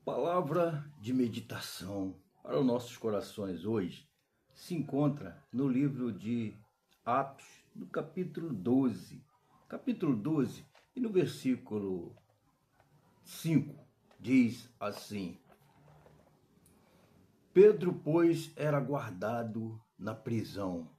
Palavra de meditação para os nossos corações hoje se encontra no livro de Atos, no capítulo 12. Capítulo 12, e no versículo 5, diz assim: Pedro, pois, era guardado na prisão,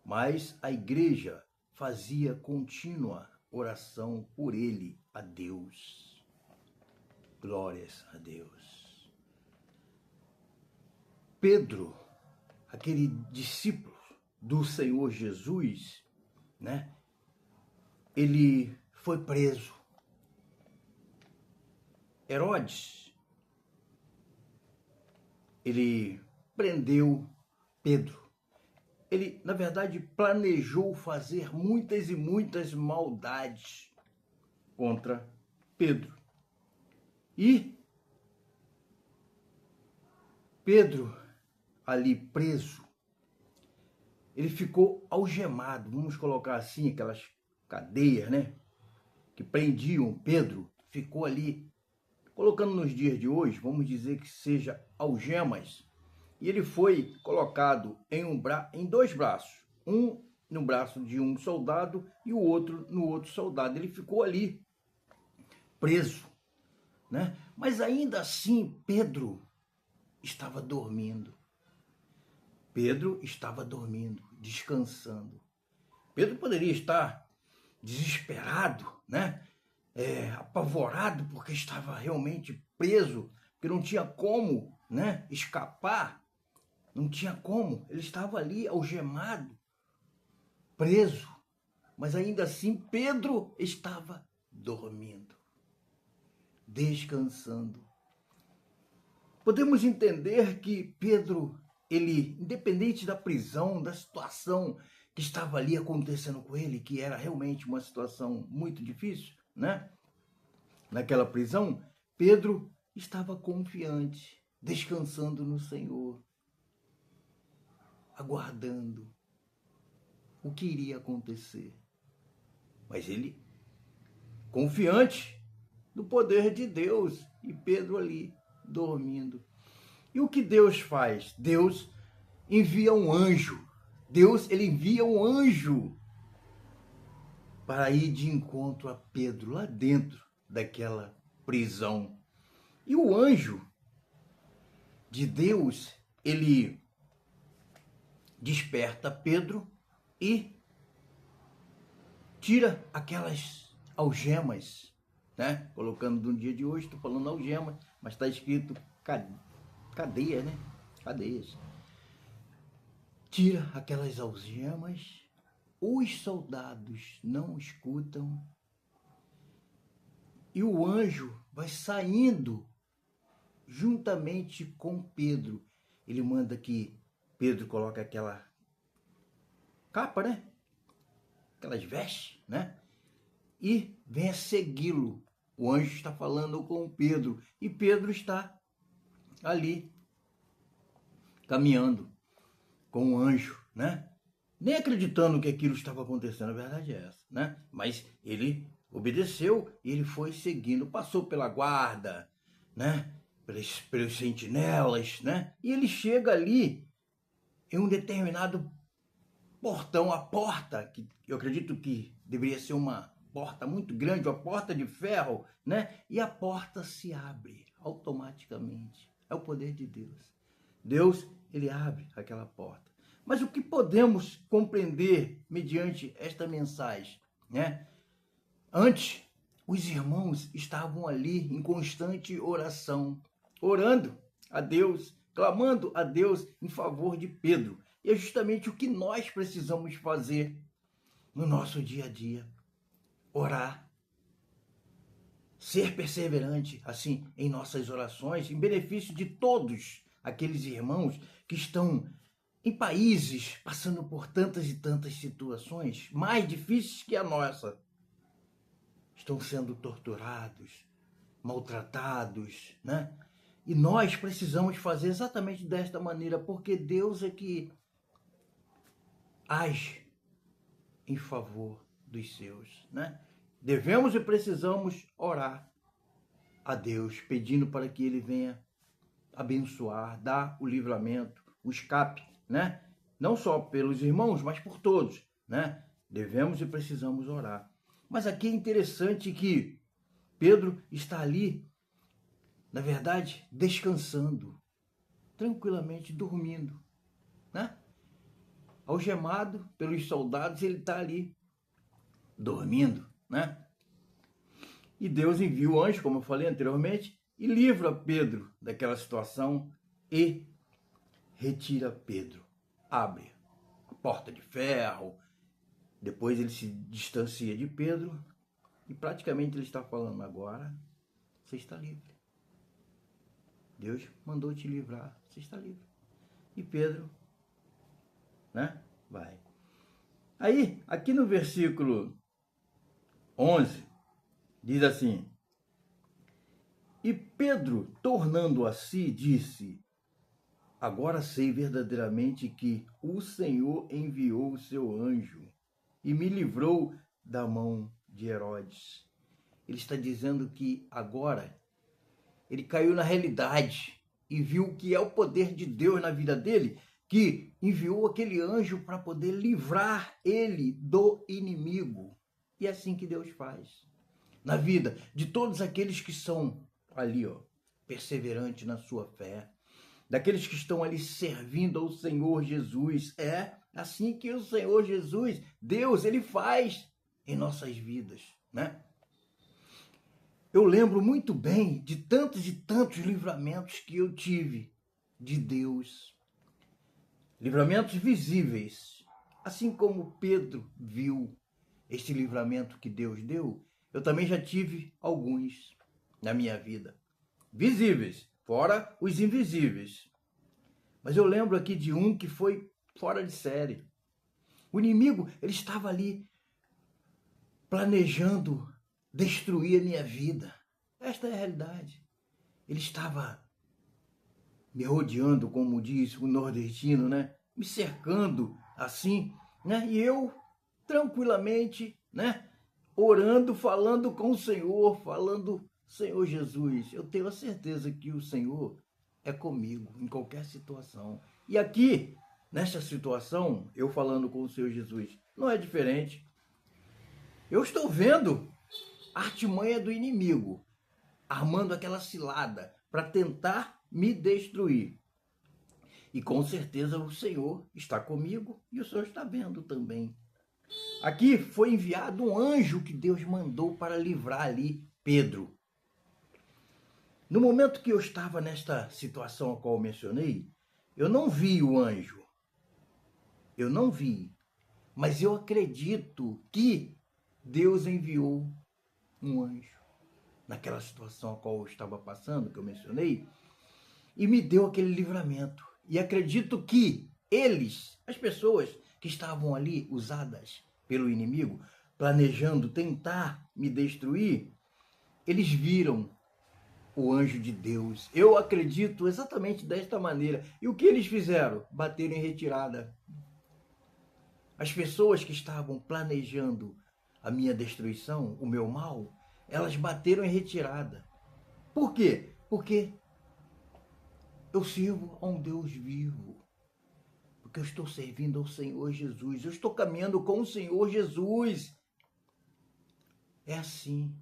mas a igreja fazia contínua oração por ele a Deus. Glórias a Deus. Pedro, aquele discípulo do Senhor Jesus, né? Ele foi preso. Herodes, ele prendeu Pedro. Ele, na verdade, planejou fazer muitas e muitas maldades contra Pedro. E Pedro, ali preso, ele ficou algemado, vamos colocar assim, aquelas cadeias, né, que prendiam Pedro, ficou ali, colocando nos dias de hoje, vamos dizer que seja algemas, e ele foi colocado em dois braços, um no braço de um soldado e o outro no outro soldado. Ele ficou ali, preso, né? Mas ainda assim, Pedro estava dormindo. Pedro estava dormindo, descansando. Pedro poderia estar desesperado, né? Apavorado, porque estava realmente preso, porque não tinha como, né, escapar, não tinha como. Ele estava ali algemado, preso, mas ainda assim Pedro estava dormindo, descansando. Podemos entender que Pedro, ele, independente da prisão, da situação que estava ali acontecendo com ele, que era realmente uma situação muito difícil, né? Naquela prisão, Pedro estava confiante, descansando no Senhor, aguardando o que iria acontecer. Mas ele, confiante no poder de Deus, e Pedro ali, dormindo. E o que Deus faz? Deus envia um anjo. Deus, ele envia um anjo para ir de encontro a Pedro, lá dentro daquela prisão. E o anjo de Deus, ele desperta Pedro e tira aquelas algemas, né? Colocando no dia de hoje, estou falando algema, mas está escrito cadeia, né? Cadeias. Tira aquelas algemas, os soldados não escutam, e o anjo vai saindo juntamente com Pedro. Ele manda que Pedro coloque aquela capa, né? Aquelas vestes, né? E venha segui-lo. O anjo está falando com Pedro e Pedro está ali caminhando com o anjo, né? Nem acreditando que aquilo estava acontecendo, a verdade é essa, né? Mas ele obedeceu e ele foi seguindo, passou pela guarda, né? Pelos sentinelas, né? E ele chega ali em um determinado portão, a porta, que eu acredito que deveria ser uma porta muito grande, uma porta de ferro, né? E a porta se abre automaticamente. É o poder de Deus. Deus, ele abre aquela porta. Mas o que podemos compreender mediante esta mensagem, né? Antes, os irmãos estavam ali em constante oração, orando a Deus, clamando a Deus em favor de Pedro. E é justamente o que nós precisamos fazer no nosso dia a dia. Orar, ser perseverante, assim, em nossas orações, em benefício de todos aqueles irmãos que estão em países passando por tantas e tantas situações mais difíceis que a nossa. Estão sendo torturados, maltratados, né? E nós precisamos fazer exatamente desta maneira, porque Deus é que age em favor dos seus, né? Devemos e precisamos orar. a Deus, pedindo para que Ele venha abençoar, dar o livramento, o escape, né? Não só pelos irmãos, mas por todos, né? Devemos e precisamos orar. Mas aqui é interessante que Pedro está ali, na verdade, descansando, tranquilamente dormindo, né? Algemado pelos soldados, ele está ali dormindo, né? E Deus envia o anjo, como eu falei anteriormente, e livra Pedro daquela situação e retira Pedro. Abre a porta de ferro. Depois ele se distancia de Pedro e praticamente ele está falando: agora você está livre. Deus mandou te livrar, você está livre. E Pedro, né, vai. Aí, aqui no versículo 11, diz assim: e Pedro, tornando a si, disse: agora sei verdadeiramente que o Senhor enviou o seu anjo e me livrou da mão de Herodes. Ele está dizendo que agora ele caiu na realidade e viu que é o poder de Deus na vida dele, que enviou aquele anjo para poder livrar ele do inimigo. E é assim que Deus faz na vida de todos aqueles que são ali, ó, perseverantes na sua fé, daqueles que estão ali servindo ao Senhor Jesus. É assim que o Senhor Jesus, Deus, ele faz em nossas vidas, né? Eu lembro muito bem de tantos e tantos livramentos que eu tive de Deus. Livramentos visíveis. Assim como Pedro viu este livramento que Deus deu, eu também já tive alguns na minha vida. Visíveis, fora os invisíveis. Mas eu lembro aqui de um que foi fora de série. O inimigo, ele estava ali planejando destruir a minha vida. Esta é a realidade. Ele estava me rodeando, como diz o nordestino, né? Me cercando assim, né? E eu tranquilamente, né? Orando, falando com o Senhor, falando: Senhor Jesus, eu tenho a certeza que o Senhor é comigo em qualquer situação. E aqui, nesta situação, eu falando com o Senhor Jesus, não é diferente. Eu estou vendo a artimanha do inimigo, armando aquela cilada para tentar me destruir. E com certeza o Senhor está comigo e o Senhor está vendo também. Aqui foi enviado um anjo que Deus mandou para livrar ali Pedro. No momento que eu estava nesta situação a qual eu mencionei, eu não vi o anjo. Eu não vi. Mas eu acredito que Deus enviou um anjo naquela situação a qual eu estava passando, que eu mencionei, e me deu aquele livramento. E acredito que eles, as pessoas que estavam ali usadas pelo inimigo, planejando tentar me destruir, eles viram o anjo de Deus. Eu acredito exatamente desta maneira. E o que eles fizeram? Bateram em retirada. As pessoas que estavam planejando a minha destruição, o meu mal, elas bateram em retirada. Por quê? Porque eu sirvo a um Deus vivo. Porque eu estou servindo ao Senhor Jesus. Eu estou caminhando com o Senhor Jesus. É assim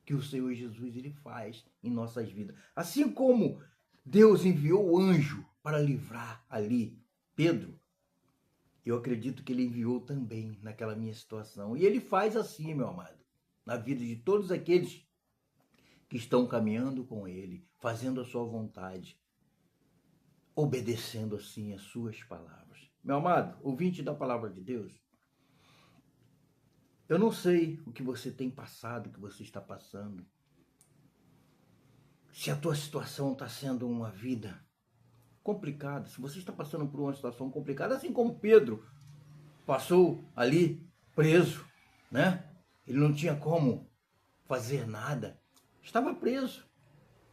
que o Senhor Jesus ele faz em nossas vidas. Assim como Deus enviou o anjo para livrar ali Pedro, eu acredito que ele enviou também naquela minha situação. E ele faz assim, meu amado, na vida de todos aqueles que estão caminhando com ele, fazendo a sua vontade, obedecendo assim as suas palavras. Meu amado, ouvinte da palavra de Deus, eu não sei o que você tem passado, o que você está passando. Se a tua situação está sendo uma vida complicada, se você está passando por uma situação complicada, assim como Pedro passou ali preso, né? Ele não tinha como fazer nada, estava preso.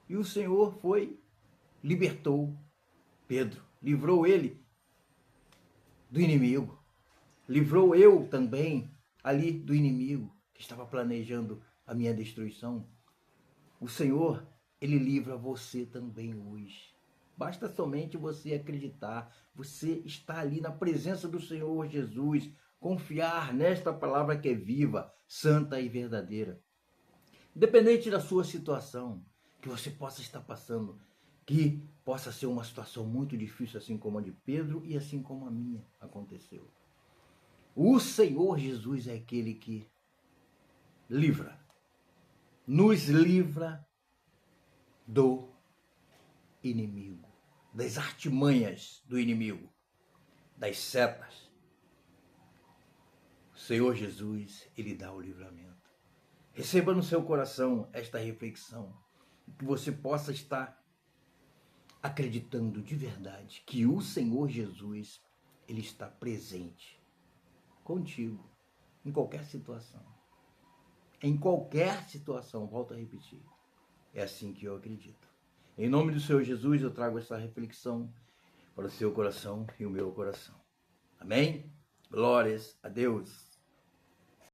E o Senhor libertou Pedro, livrou ele do inimigo, livrou eu também ali do inimigo que estava planejando a minha destruição. O Senhor Ele livra você também hoje. Basta somente você acreditar. Você está ali na presença do Senhor Jesus. Confiar nesta palavra que é viva, santa e verdadeira. Independente da sua situação, que você possa estar passando, que possa ser uma situação muito difícil, assim como a de Pedro e assim como a minha aconteceu. O Senhor Jesus é aquele que livra, nos livra do inimigo, das artimanhas do inimigo, das setas. O Senhor Jesus, ele dá o livramento. Receba no seu coração esta reflexão, que você possa estar acreditando de verdade que o Senhor Jesus, ele está presente contigo em qualquer situação. Em qualquer situação, volto a repetir. É assim que eu acredito. Em nome do Senhor Jesus, eu trago essa reflexão para o seu coração e o meu coração. Amém? Glórias a Deus.